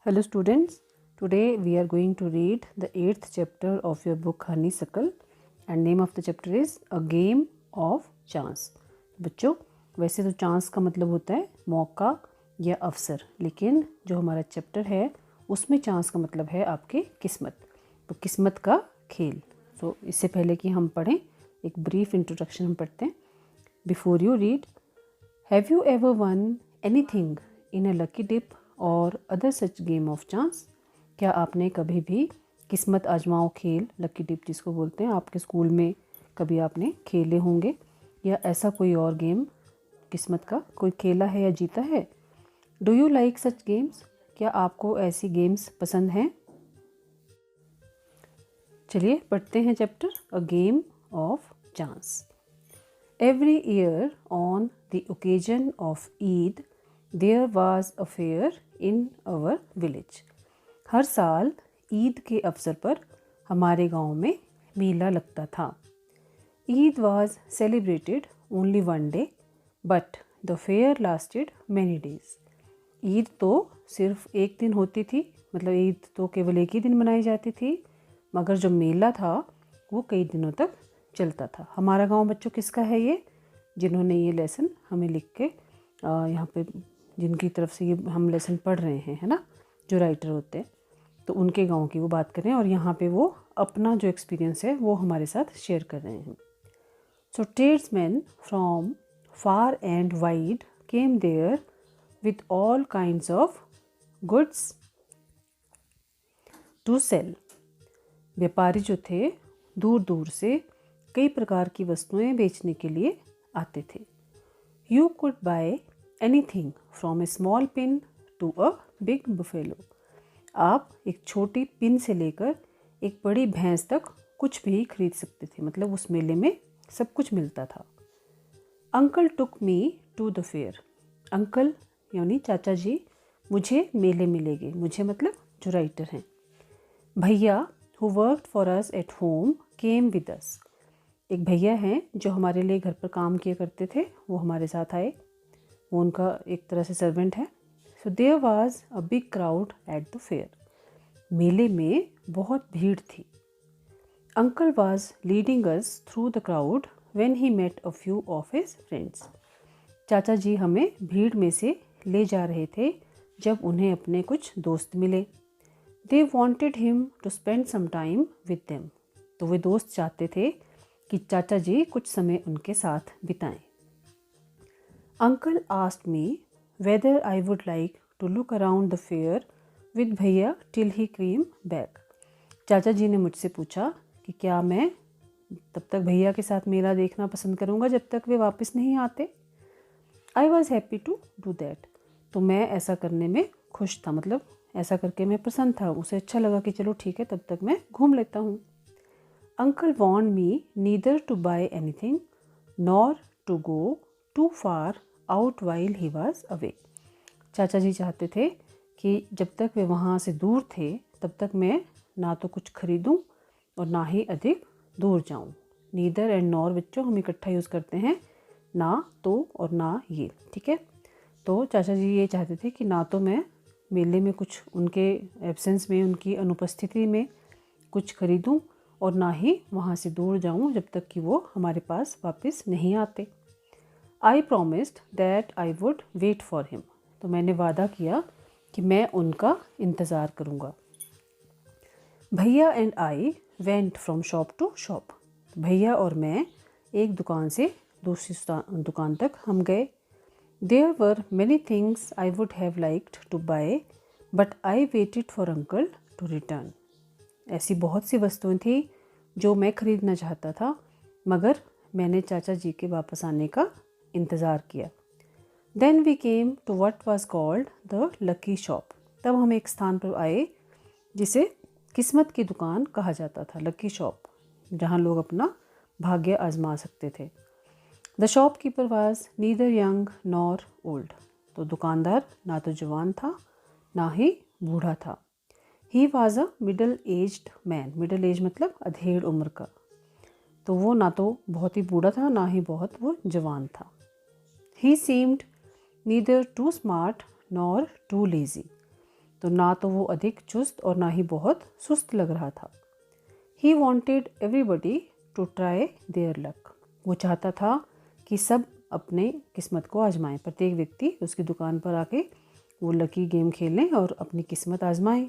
Hello students, today we are going to read the 8th chapter of your book Honeysuckle and name of the chapter is A Game of Chance। बच्चों, वैसे तो chance का मतलब होता है मौका या अवसर, लेकिन जो हमारा चैप्टर है उसमें चांस का मतलब है आपकी किस्मत, तो किस्मत का खेल। तो इससे पहले कि हम पढ़ें एक ब्रीफ इंट्रोडक्शन हम पढ़ते हैं। Before you read, have you ever won anything in a lucky dip or other such game of chance? क्या आपने कभी भी किस्मत आजमाओ खेल, लकी डिप जिसको बोलते हैं, आपके स्कूल में कभी आपने खेले होंगे, या ऐसा कोई और गेम किस्मत का कोई खेला है या जीता है? Do you like such games? क्या आपको ऐसी गेम्स पसंद हैं? चलिए पढ़ते हैं chapter a game of chance. Every year on the occasion of Eid there was a fair in our village. हर साल ईद के अवसर पर हमारे गांव में मेला लगता था। Eid was celebrated only one day but the fair lasted many days. Eid तो सिर्फ एक दिन होती थी, मतलब ईद तो केवल एक ही दिन मनाई जाती थी, मगर जो मेला था वो कई दिनों तक चलता था। हमारा गांव बच्चों किसका है ये, जिन्होंने ये लेसन हमें लिख के यहाँ पे, जिनकी तरफ से ये हम लेसन पढ़ रहे हैं, है ना, जो राइटर होते हैं, तो उनके गांव की वो बात कर रहे हैं और यहाँ पे वो अपना जो एक्सपीरियंस है वो हमारे साथ शेयर कर रहे हैं। So tradesmen from far and wide came there with all kinds of goods to sell. व्यापारी जो थे दूर दूर से कई प्रकार की वस्तुएं बेचने के लिए आते थे। You could buy anything from a small pin to a big buffalo. आप एक छोटी पिन से लेकर एक बड़ी भैंस तक कुछ भी खरीद सकते थे, मतलब उस मेले में सब कुछ मिलता था। Uncle took me to the fair. Uncle यानी चाचा जी मुझे मेले में ले गए, मुझे मतलब जो राइटर हैं। भैया who worked for us at home came with us. एक भैया हैं जो हमारे लिए घर पर काम किया करते थे, वो हमारे साथ आए, वो उनका एक तरह से सर्वेंट है। So there was a big crowd at the fair. मेले में बहुत भीड़ थी। Uncle was leading us through the crowd when he met a few of his friends. चाचा जी हमें भीड़ में से ले जा रहे थे जब उन्हें अपने कुछ दोस्त मिले। They wanted him to spend some time with them. तो वे दोस्त चाहते थे कि चाचा जी कुछ समय उनके साथ बिताएं। Uncle asked me whether I would like to look around the fair with bhaiya till he came back. चाचा जी ने मुझसे पूछा कि क्या मैं तब तक भैया के साथ मेला देखना पसंद करूँगा जब तक वे वापस नहीं आते। I was happy to do that. तो मैं ऐसा करने में खुश था, मतलब ऐसा करके मैं प्रसन्न था, उसे अच्छा लगा कि चलो ठीक है तब तक मैं घूम लेता हूँ। Uncle want me neither to buy anything nor to go too far out while he was away. चाचा जी चाहते थे कि जब तक वे वहाँ से दूर थे तब तक मैं ना तो कुछ खरीदूं और ना ही अधिक दूर जाऊं। नीदर एंड नॉर बच्चों हम इकट्ठा यूज़ करते हैं, ना तो और ना ये, ठीक है। तो चाचा जी ये चाहते थे कि ना तो मैं मेले में कुछ उनके एब्सेंस में, उनकी अनुपस्थिति में कुछ खरीदूं और ना ही वहाँ से दूर जाऊं जब तक कि वो हमारे पास वापस नहीं आते। I promised that I would wait for him. तो मैंने वादा किया कि मैं उनका इंतज़ार करूँगा। Bhaiya and I went from shop to shop. भैया और मैं एक दुकान से दूसरी दुकान तक हम गए। There were many things I would have liked to buy but I waited for uncle to return. ऐसी बहुत सी वस्तुएं थी जो मैं खरीदना चाहता था, मगर मैंने चाचा जी के वापस आने का इंतज़ार किया। Then we came to what was called the lucky shop. तब हम एक स्थान पर आए जिसे किस्मत की दुकान कहा जाता था, लकी शॉप, जहाँ लोग अपना भाग्य आजमा सकते थे। The shopkeeper was neither young nor old. तो दुकानदार ना तो जवान था ना ही बूढ़ा था। He was a middle aged man. Middle age मतलब अधेड़ उम्र का। तो वो ना तो बहुत ही बूढ़ा था ना ही बहुत वो जवान था। He seemed neither too smart nor too lazy. तो ना तो वो अधिक चुस्त और ना ही बहुत सुस्त लग रहा था। He wanted everybody to try their luck. वो चाहता था कि सब अपने किस्मत को आजमाएं। प्रत्येक व्यक्ति उसकी दुकान पर आके वो लकी गेम खेलें और अपनी किस्मत आजमाएं।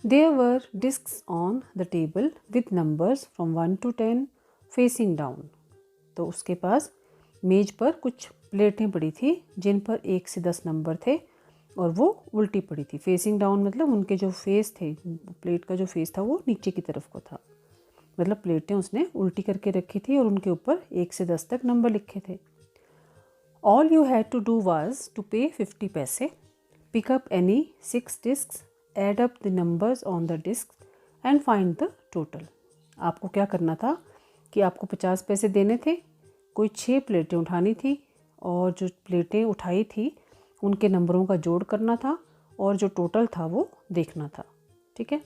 There were discs on the table with numbers from 1 to 10 facing down. तो उसके पास मेज पर कुछ प्लेटें पड़ी थी जिन पर 1 से 10 नंबर थे और वो उल्टी पड़ी थी। फेसिंग डाउन मतलब उनके जो फेस थे, प्लेट का जो फेस था वो नीचे की तरफ को था, मतलब प्लेटें उसने उल्टी करके रखी थी और उनके ऊपर 1 से 10 तक नंबर लिखे थे। All you had to do was to pay 50 पैसे, pick up any 6 discs, add up the numbers on the discs and find the total. आपको क्या करना था कि आपको 50 पैसे देने थे, कोई 6 प्लेटें उठानी थी और जो प्लेटें उठाई थी उनके नंबरों का जोड़ करना था और जो टोटल था वो देखना था। ठीक है।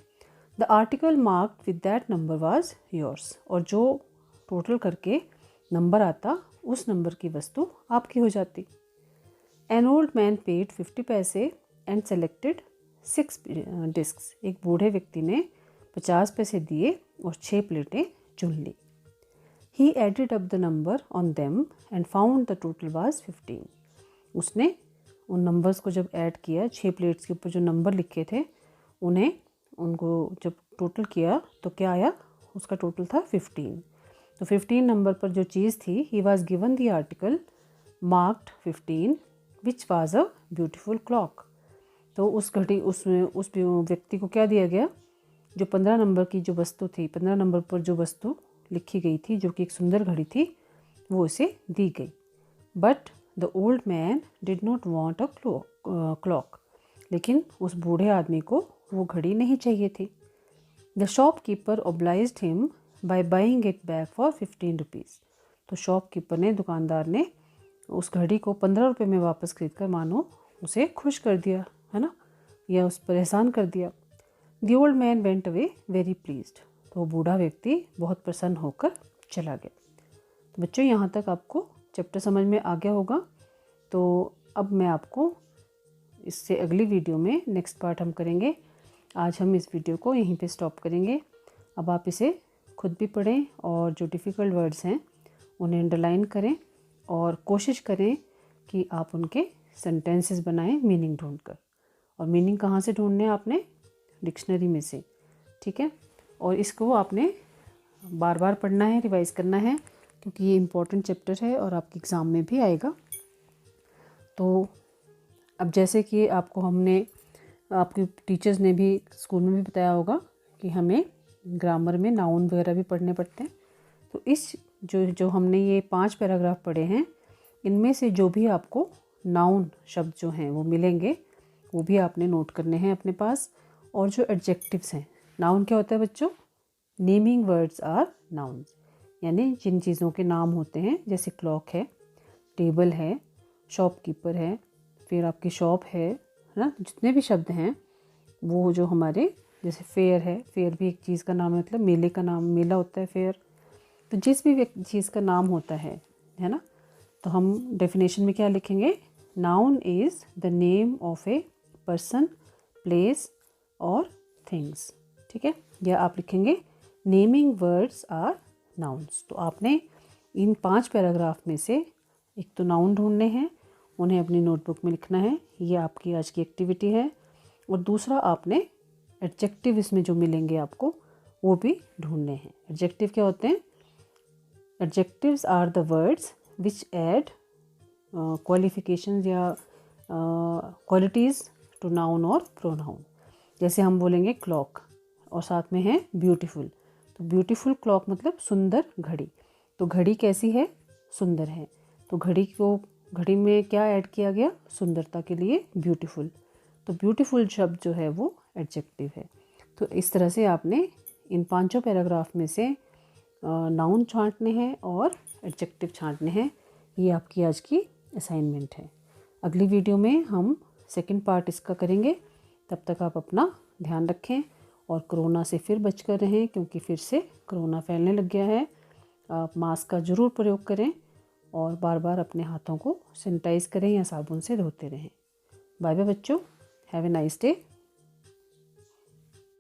The article marked with that number was yours. और जो टोटल करके नंबर आता उस नंबर की वस्तु आपकी हो जाती। एन ओल्ड मैन पेड 50 पैसे एंड सेलेक्टेड 6 डिस्क्स। एक बूढ़े व्यक्ति ने 50 पैसे दिए और 6 प्लेटें चुन ली। He added up the number on them and found the total was 15। उसने उन नंबर्स को जब ऐड किया, 6 प्लेट्स के ऊपर जो नंबर लिखे थे उनको जब टोटल किया तो क्या आया, उसका टोटल था 15। तो 15 नंबर पर जो चीज़ थी, he was given the article marked 15 which was a beautiful clock. तो उस व्यक्ति को क्या दिया गया, जो 15 नंबर की जो वस्तु थी, 15 नंबर पर जो वस्तु लिखी गई थी जो कि एक सुंदर घड़ी थी, वो उसे दी गई। But the old man did not want a clock. लेकिन उस बूढ़े आदमी को वो घड़ी नहीं चाहिए थी। The shopkeeper obliged him by buying it back for 15 rupees. तो शॉपकीपर ने, दुकानदार ने उस घड़ी को 15 रुपये में वापस खरीद कर मानो उसे खुश कर दिया, है ना, या उस पर एहसान कर दिया। The old man went away very pleased. तो बूढ़ा व्यक्ति बहुत प्रसन्न होकर चला गया। तो बच्चों, यहाँ तक आपको चैप्टर समझ में आ गया होगा। तो अब मैं आपको इससे अगली वीडियो में नेक्स्ट पार्ट हम करेंगे। आज हम इस वीडियो को यहीं पे स्टॉप करेंगे। अब आप इसे खुद भी पढ़ें और जो डिफ़िकल्ट वर्ड्स हैं उन्हें अंडरलाइन करें और कोशिश करें कि आप उनके सेंटेंसेस बनाएं मीनिंग ढूंढकर। और मीनिंग कहाँ से ढूंढने हैं आपने, डिक्शनरी में से। ठीक है। और इसको आपने बार बार पढ़ना है, रिवाइज़ करना है, क्योंकि ये इम्पोर्टेंट चैप्टर है और आपके एग्ज़ाम में भी आएगा। तो अब जैसे कि आपके टीचर्स ने भी स्कूल में भी बताया होगा कि हमें ग्रामर में नाउन वगैरह भी पढ़ने पड़ते हैं। तो इस जो हमने ये 5 पैराग्राफ पढ़े हैं, इनमें से जो भी आपको नाउन शब्द जो हैं वो मिलेंगे, वो भी आपने नोट करने हैं अपने पास। और जो एडजेक्टिव्स हैं, नाउन क्या होता है बच्चों, नेमिंग वर्ड्स आर नाउन, यानी जिन चीज़ों के नाम होते हैं, जैसे क्लॉक है, टेबल है, शॉपकीपर है, फिर आपकी शॉप है ना, जितने भी शब्द हैं वो जो हमारे, जैसे फेयर है, फेयर भी एक चीज़ का नाम है, मतलब मेले का नाम, मेला होता है फेयर। तो जिस भी चीज़ का नाम होता है ना, तो हम डेफिनेशन में क्या लिखेंगे, noun is the name of a person, place और थिंग्स। ठीक है। या आप लिखेंगे नेमिंग वर्ड्स आर नाउन्स। तो आपने इन 5 पैराग्राफ में से एक तो नाउन ढूंढने हैं, उन्हें अपनी नोटबुक में लिखना है, ये आपकी आज की एक्टिविटी है। और दूसरा, आपने एडजेक्टिव इसमें जो मिलेंगे आपको वो भी ढूंढने हैं। एडजेक्टिव क्या होते हैं, adjectives are the words which add qualifications या क्वालिटीज़ टू नाउन और प्रोनाउन। जैसे हम बोलेंगे क्लॉक और साथ में है ब्यूटीफुल, तो ब्यूटीफुल क्लॉक मतलब सुंदर घड़ी। तो घड़ी कैसी है, सुंदर है। तो घड़ी में क्या ऐड किया गया, सुंदरता के लिए ब्यूटीफुल। तो ब्यूटीफुल शब्द जो है वो एडजेक्टिव है। तो इस तरह से आपने इन 5 पैराग्राफ में से नाउन छांटने हैं और एडजेक्टिव छांटने हैं। ये आपकी आज की असाइनमेंट है। अगली वीडियो में हम सेकंड पार्ट इसका करेंगे। तब तक आप अपना ध्यान रखें और कोरोना से फिर बच कर रहें, क्योंकि फिर से कोरोना फैलने लग गया है। आप मास्क का ज़रूर प्रयोग करें और बार बार अपने हाथों को सैनिटाइज़ करें या साबुन से धोते रहें। बाय बाय बच्चों, हैव ए नाइस डे।